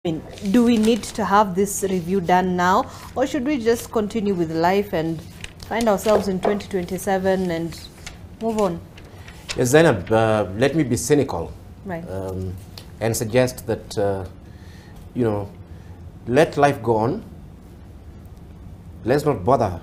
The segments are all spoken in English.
Do we need to have this review done now, or should we just continue with life and find ourselves in 2027 and move on? Yes, Zainab, let me be cynical, Right. And suggest that, let life go on. Let's not bother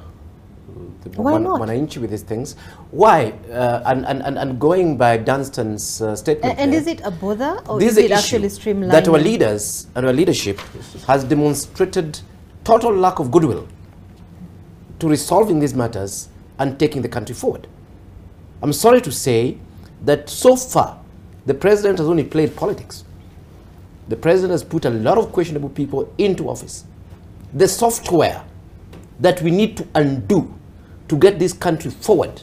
Why not? Wananchi with these things. Why? And going by Dunstan's statement. And there, is it a bother, or this is is it an actually issue streamlined? that our leaders and our leadership has demonstrated total lack of goodwill to resolving these matters and taking the country forward. I'm sorry to say that so far, the president has only played politics. The president has put a lot of questionable people into office. The software that we need to undo to get this country forward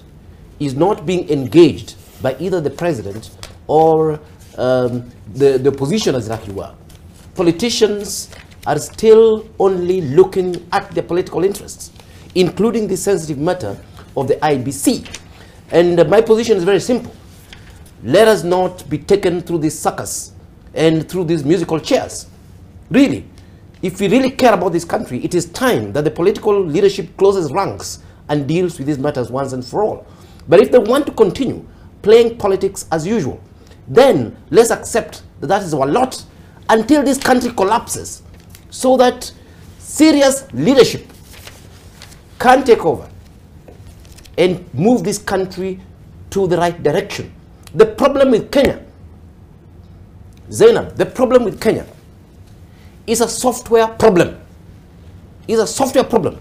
is not being engaged by either the president or the opposition, as it were. Politicians are still only looking at their political interests, including the sensitive matter of the IBC. And my position is very simple. Let us not be taken through this circus and through these musical chairs. Really, if we really care about this country, it is time that the political leadership closes ranks and deals with these matters once and for all. But if they want to continue playing politics as usual, then let's accept that that is our lot until this country collapses, so that serious leadership can take over and move this country to the right direction. The problem with Kenya, Zainab, the problem with Kenya is a software problem. It's a software problem.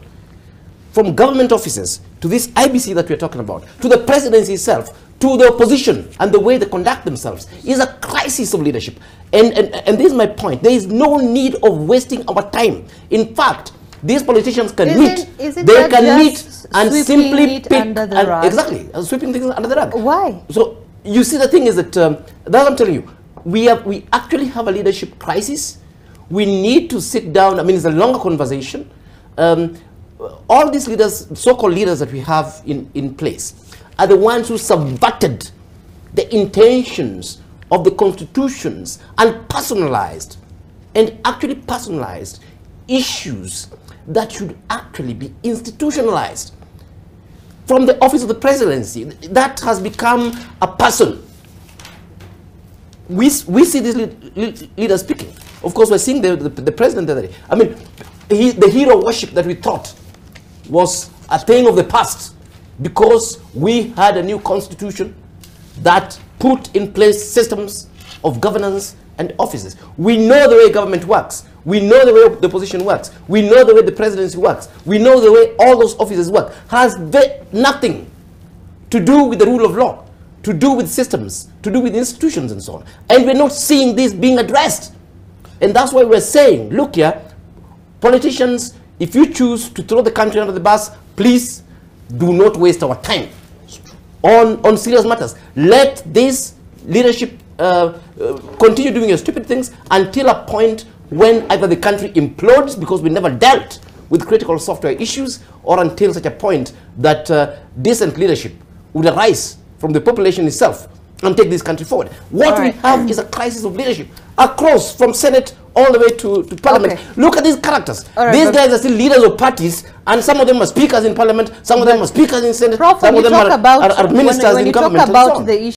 From government offices to this IBC that we're talking about, to the presidency itself, to the opposition and the way they conduct themselves, is a crisis of leadership. And this is my point. There is no need of wasting our time. In fact, these politicians can meet. They can meet and simply pick under the rug? Exactly, sweeping things under the rug. Why? So you see, the thing is that that's what I'm telling you. We actually have a leadership crisis. We need to sit down. I mean, it's a longer conversation. All these leaders, so-called leaders that we have in place, are the ones who subverted the intentions of the constitutions and personalized issues that should actually be institutionalized. From the office of the presidency, that has become a person. We see these leaders speaking. Of course, we're seeing the president the other day. I mean, the hero worship that we thought was a thing of the past, because we had a new constitution that put in place systems of governance and offices. We know the way government works. We know the way the opposition works. We know the way the presidency works. We know the way all those offices work. Has nothing to do with the rule of law, to do with systems, to do with institutions and so on. And we're not seeing this being addressed. And that's why we're saying, look here, politicians, if you choose to throw the country under the bus, please do not waste our time on serious matters. Let this leadership continue doing your stupid things until a point when either the country implodes because we never dealt with critical software issues, or until such a point that decent leadership would arise from the population itself and take this country forward. What we have is a crisis of leadership across, from Senate all the way to Parliament. Okay. Look at these characters. These guys are still leaders of parties, and some of them are speakers in Parliament, some of them are speakers in Senate, some of them are ministers in government. When you talk about the issue